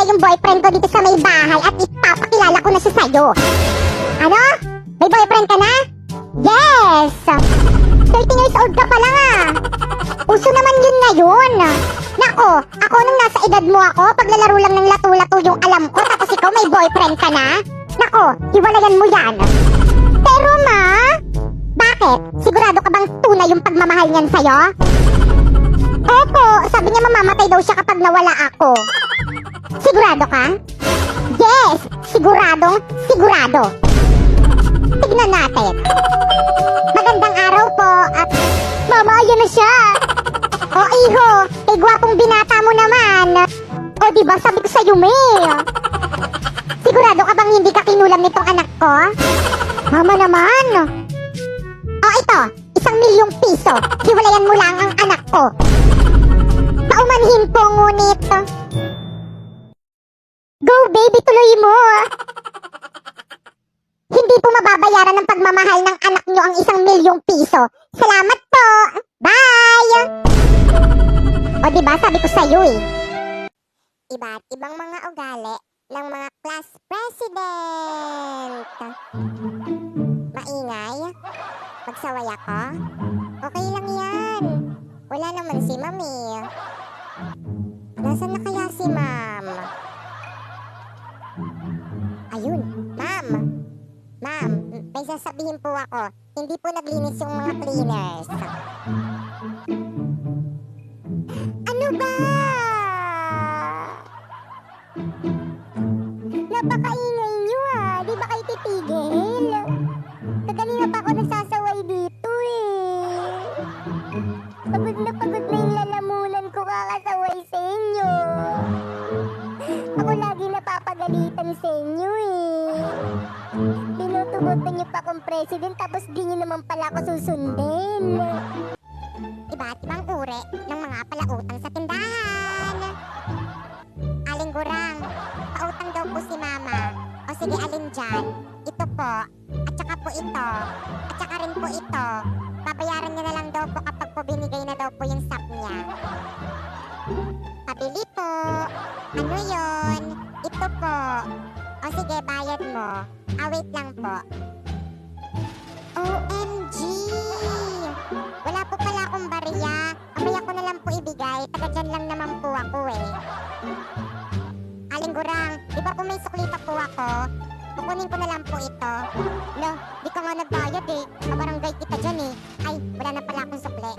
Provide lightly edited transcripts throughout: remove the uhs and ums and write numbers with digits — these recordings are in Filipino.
yung boyfriend ko dito sa may bahay at ipapakilala ko na siya sa'yo. Ano? May boyfriend ka na? Yes! 13 years old ka pa lang ah. Uso naman yun ngayon. Nako, ako nung nasa edad mo ako, paglalaro lang ng lato-lato yung alam ko, tapos ikaw may boyfriend ka na? Nako, hiwalayan mo yan. Pero ma, bakit? Sigurado ka bang tunay yung pagmamahal niyan sa'yo? Opo, sabi niya mamamatay daw siya kapag nawala ako. Sigurado ka? Yes, siguradong sigurado. Tignan natin. Magandang araw po at... Mama, ayan na siya. O iho, kay gwapong binata mo naman. O diba, sabi ko sa'yo, May. Sigurado ka bang hindi ka kinulam nitong anak ko? Mama naman. O ito, 1,000,000 piso. Hiwalayan mo lang ang anak ko. Paumanhin po ngunit. Go baby, tuloy mo. Hindi po mababayaran ng pagmamahal ng anak nyo ang 1,000,000 piso. Salamat po. Bye! O diba, sabi ko sa'yo eh. Iba't ibang mga ugali ng mga class president. Maingay? Magsaway ako? Okay lang yan. Wala naman si Mami. Nasaan na kaya si Ma'am? Ayun, Ma'am. Ma'am, may sasabihin po ako. Hindi po naglinis yung mga cleaners. Ano ba? Napakaingay nyo ah. Di ba kayo titigil? Kanina pa ako nagsasaway dito eh. Pagod na yung lalamunan ko kakasaway sa inyo. Ako lagi napapagalitan sa inyo eh. Tinutubutan niyo pa akong president tapos di niyo naman pala ako susundin. Iba't ibang uri ng mga palautang sa tindahan. Aling Gurang, pautang daw po si Mama. O sige, alin dyan? Ito po, at saka po ito, at saka rin po ito. Babayaran niya na lang daw po kapag po binigay na daw po yung sap niya. Pabili po. Ano yon? Ito po. O sige, bayad mo. Wait lang po. OMG! Wala po pala akong bariya. Mamaya ko na lang po ibigay. Taga dyan lang naman po ako eh. Aling Gurang, di ba po may suklita po ako? Kukunin ko na lang po ito. Lo, di ka nga nagbayad eh. Kabarangay kita dyan eh. Ay, wala na pala akong sukli.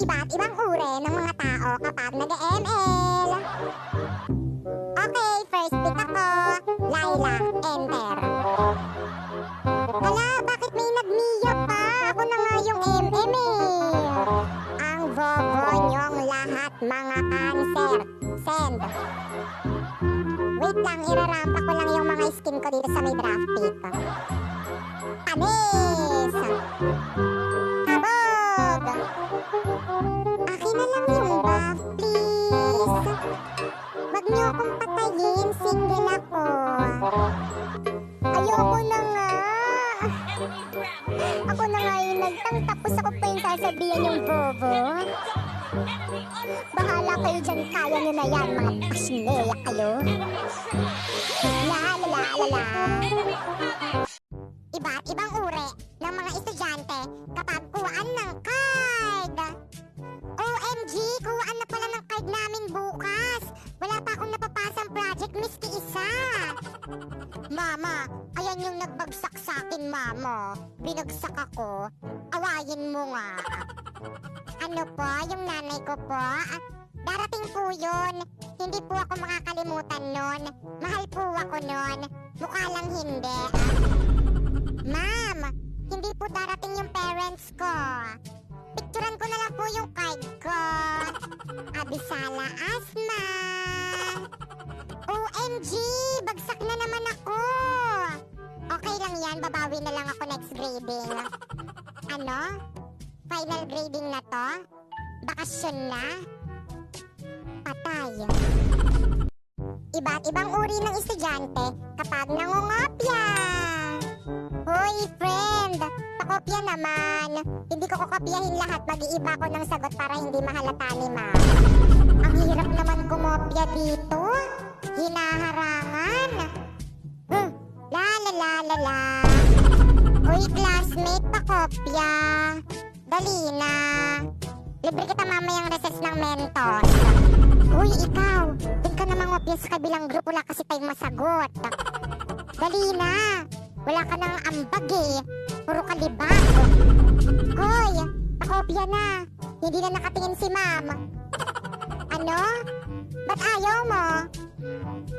Iba't ibang uri ng mga tao kapag nag-ML. Okay, first pick ako. Laila, enter. Hala, bakit may nagmiya pa? Ako na nga yung MM eh. Ang bobo nyong lahat mga cancer. Send. Wait lang, irarampa ko lang yung mga skin ko dito sa may draft pick. Panis! Kabog! Akin na lang yung buff, please. Wag niyo akong patayin, single ako. Ayoko na nga. Ako na nga yung nagtang tapos ako pa yung sasabihan yung bobo. Bahala kayo dyan, kaya nyo na yan, mga pasneya kayo. La la la la la. Iba't ibang uri ng mga estudyante kapag kuhaan ng card. OMG, kuhaan na pala ng card namin bukas. Wala pa akong napapasang project, miski isa. Mama, ayan yung nagbagsak sa akin, Mama. Binagsak ako. Awayin mo nga. Ano po, yung nanay ko po? Darating po yun. Hindi po ako makakalimutan nun. Mahal po ako nun. Mukha lang hindi. Ma'am, hindi po darating yung parents ko. Picturean ko na lang po yung card ko. Abisala Asma. OMG, bagsak na naman ako. Okay lang yan, babawi na lang ako next grading. Ano? Final grading na to? Bakasyon na? Patay. Iba't ibang uri ng estudyante kapag nangungopya. Hoy, friend! Pakopya naman. Hindi ko kokopyahin lahat. Mag-iiba ko ng sagot para hindi mahalata ni ma'am. Ang hirap naman kumopya dito? Hinaharangan. La la la la la. Uy, classmate, pakopya. Dali na. Libre kita mamayang recess ng Mentos. Uy, ikaw. Doon ka na mangopya sa kabilang group. Wala kasi tayong masagot. Dali na. Wala ka nang ambag eh. Puro ka libag. Hoy, pakopya na. Hindi na nakatingin si ma'am. Ano? Ba't ayaw mo?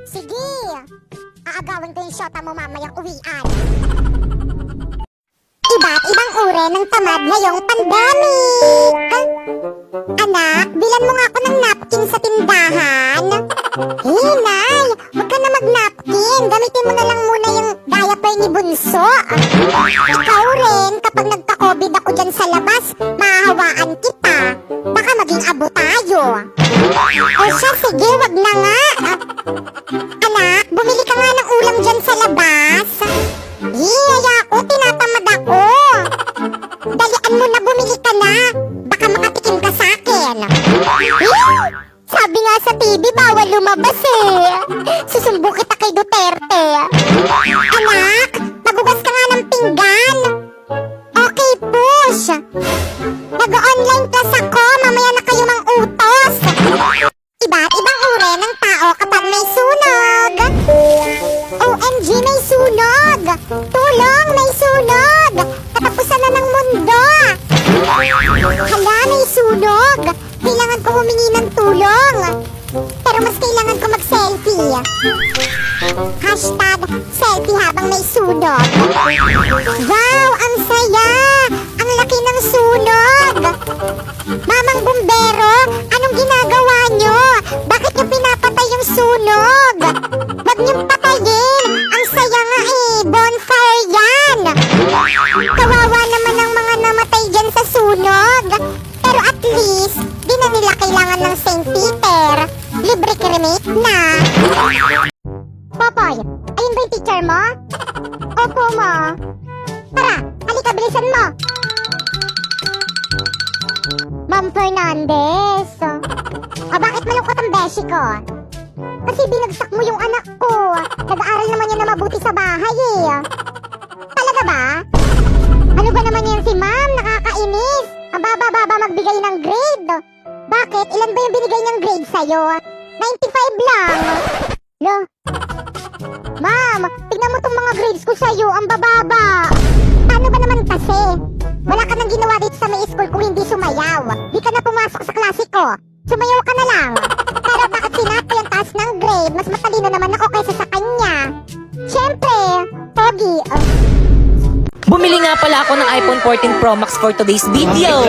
Sige. Aagawin ko yung shota mo mamayang uwian. Iba't ibang uri ng tamad ngayong pandemic. Anak, bilan mo nga ako ng napkin sa tindahan. Nay, huwag ka na mag-napkin. Gamitin mo na lang muna yung diaper ni Bunso. Ikaw rin, kapag nagka-COVID ako dyan sa labas, mahahawaan kita. Baka maging abo tayo. O siya, sige, wag na nga. Anak, bumili ka nga ng ulam dyan sa labas. Iya ako, tinatamad ako. Dalian mo na, bumili ka na. Baka makatikim ka sa akin. Sabi nga sa TV, bawal lumabas eh. Susumbo kita kay Duterte. Anak, magugas ka nga ng pinggan. Okay, push. Nag-online class ako, mamaya na kayo mang utos. Iba't ibang uri ng tao kapag may sunog. OMG, may sunog. Tulong, may sunog. Katapusan na ng mundo. Hala, may sunog. Kailangan ko humingi ng tulong. Pero mas kailangan ko mag-selfie. Hashtag selfie habang may sunog. Wow, ang saya. Ang laki ng sunog. Mamang bumbero, anong ginagawa nyo? Bakit nyo pinapatay yung sunog? Huwag niyong patayin. Ang saya nga eh, bonfire yan. Kawawa naman ang mga namatay dyan sa sunog. Pero at least, di na nila kailangan ng St. Peter. Libre cremate na. Popoy, ayun ba yung teacher mo? Opo mo. Tara, halika, bilisan mo. Ma'am Fernandez. O bakit malungkot ang beshi ko? Kasi binagsak mo yung anak ko. Nag-aaral naman yan na mabuti sa bahay eh. Talaga ba? Ano ba naman yan si ma'am? Nakakainis. Ang baba-baba magbigay ng grade. Bakit? Ilan ba yung binigay niyang grade sa'yo? 95 lang. Lo? Ma'am, tignan mo tong mga grades ko sa'yo. Ang bababa. Paano ba naman kasi? Wala ka nang ginawa dito sa may school kung hindi sumayaw. Di ka na pumasok sa klase ko. Sumayaw ka na lang. Pero bakit sinat ko yung taas ng grade? Mas matalino naman ako kaysa sa kanya. Siyempre, pogi. Bumili nga pala ako ng iPhone 14 Pro Max for today's video.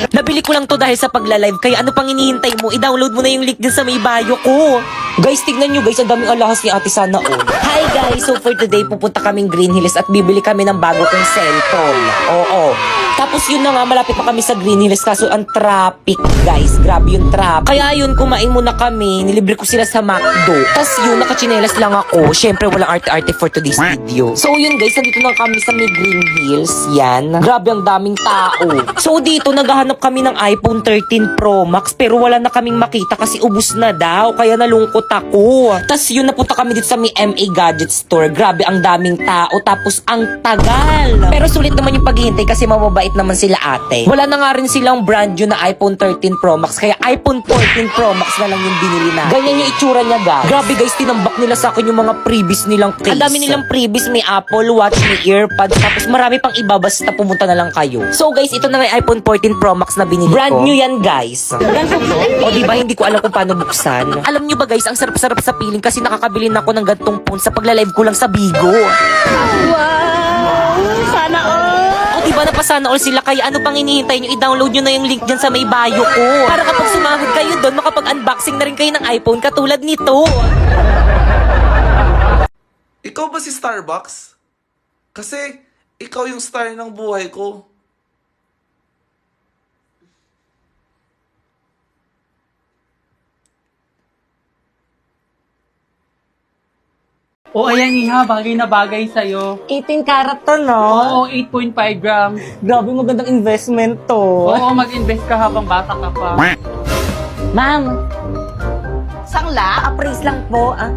Nabili ko lang to dahil sa pagla-live, kaya ano pang hinihintay mo? I-download mo na yung link dyan sa may bio ko. Guys, tignan nyo guys, ang daming alahas ni Ate Sana all. Hi guys, so for today pupunta kaming Green Hills at bibili kami ng bago kong cellphone. Oo. Tapos yun na nga, malapit pa kami sa Green Hills kaso ang traffic guys. Grabe yung traffic. Kaya yun, kumain muna kami, nilibre ko sila sa McDo. Tapos yun, nakachinelas lang ako. Syempre, walang arte-arte for today's video. So yun guys, nandito na kami sa may Green Hills. Yan. Grabe ang daming tao. So dito, naghahanap kami ng iPhone 13 Pro Max pero wala na kaming makita kasi ubus na daw. Kaya nalungkot ako. Tapos yun, napunta kami dito sa may MA Gadget Store. Grabe ang daming tao. Tapos ang tagal. Pero sulit naman yung paghihintay kasi mababait naman sila ate. Wala na nga rin silang brand new na iPhone 13 Pro Max. Kaya iPhone 14 Pro Max na lang yung binili na. Ganyan yung itsura niya guys. Grabe guys, tinambak nila sa akin yung mga previous nilang case. Ang dami nilang previous. May Apple Watch, may AirPods. Tapos marami pang iba, basta pumunta na lang kayo. So guys, ito na may iPhone 14 Pro Max na binili ko. Brand new yan guys. O diba, hindi ko alam kung paano buksan. Alam nyo ba guys, ang sarap-sarap sa piling kasi nakakabili na ako ng gantong phone sa pagla-live ko lang sa Bigo. Wow! Sana all! O diba, napasana all sila, kaya ano pang hinihintay nyo? I-download nyo na yung link dyan sa may bio ko. Para kapag sumahod kayo doon, makapag-unboxing na rin kayo ng iPhone katulad nito. Ikaw ba si Starbucks? Kasi ikaw yung star ng buhay ko. O ayan iha, bagay na bagay sa'yo. 18 karat to, no? Oo, 8.5 grams. Grabe, magandang investment to. Oo, mag-invest ka habang bata ka pa. Ma'am, Sangla? Appraise lang po, ah.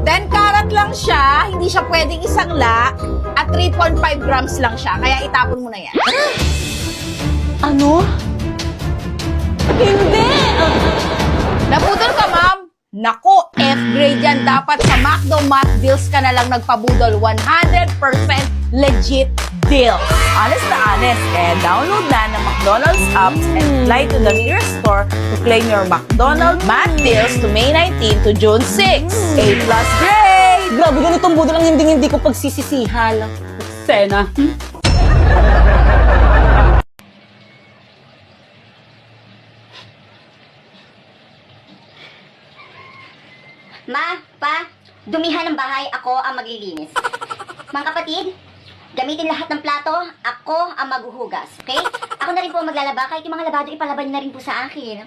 10 karat lang siya, hindi siya pwedeng isangla, at 3.5 grams lang siya, kaya itapon mo na yan. Ano? Hindi! Naputol ka, ma'am? Nako, F-grade yan. Dapat sa McDo Math Deals ka na lang nagpabudol. 100% legit deal. Honest na honest. Kaya download na ng McDonald's apps and fly to the nearest store to claim your McDonald's Math Deals to May 19 to June 6. A+ grade! Grabe, ganitong budol ang hindi ko pagsisisihal. Sena. Ma, pa, dumihan ng bahay, ako ang maglilinis. Mga kapatid, gamitin lahat ng plato, ako ang maghuhugas, okay? Ako na rin po ang maglalaba, kahit yung mga labado, ipalaban niyo na rin po sa akin.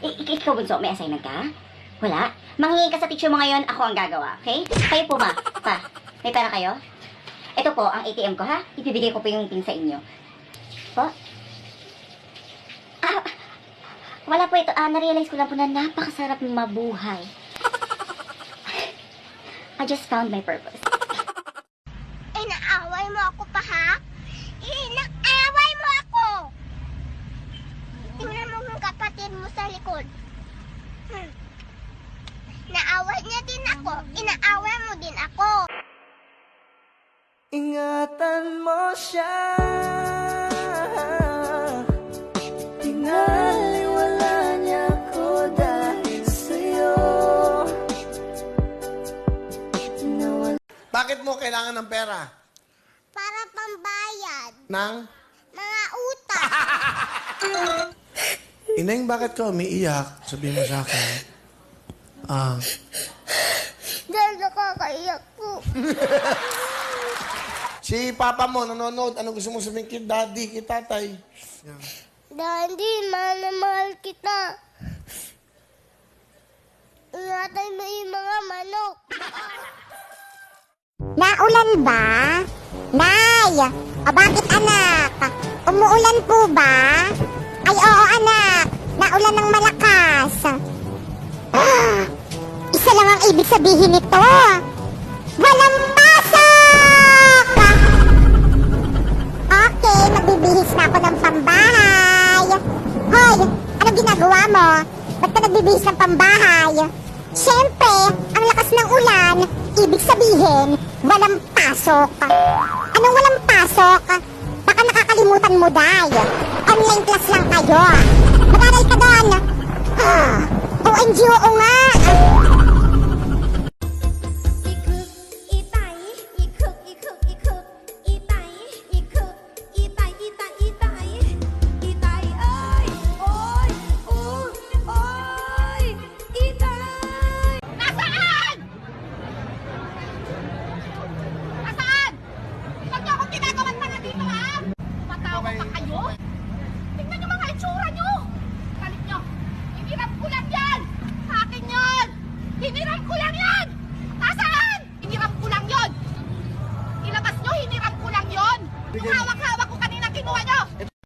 Ikaw, Bunso, may assignment ka? Wala? Manghingi ka sa teacher mo ngayon, ako ang gagawa, okay? Kayo po, ma, pa, may pera kayo? Ito po, ang ATM ko, ha? Ibibigay ko po yung pin sa inyo. Po? Ah, wala po ito. Na-realize ko lang po na napakasarap mabuhay. I just found my purpose. Inaaway mo ako pa, ha? Inaaway mo ako! Tingnan mo yung kapatid mo sa likod. Naaway niya din ako. Inaaway mo din ako. Ingatan mo siya. Pinaliwala niya ko dahil sa'yo. Bakit mo kailangan ng pera? Para pambayad. Nang? Mga utang. Ineng, bakit ka umiiyak? Sabihin mo sa akin. Dahil nakakaiyak po. Si papa mo nanonood. Ano gusto mo sabihin kay daddy, kay tatay? Yan. Daddy, mahal na mahal kita. Ingatan mo yung mga manok. Naulan ba? Nay! O bakit anak? Umuulan po ba? Ay oo anak, naulan ng malakas. Isa lang ang ibig sabihin nito. Walang pasok! Okay, magbibihis na ako ng pambahay. Hoy, ano ginagawa mo? Ba't ka nagbibihis ng pambahay? Siyempre, ang lakas ng ulan, ibig sabihin, walang pasok. Anong walang pasok? Baka nakakalimutan mo, Day. Online class lang kayo. Mag-aral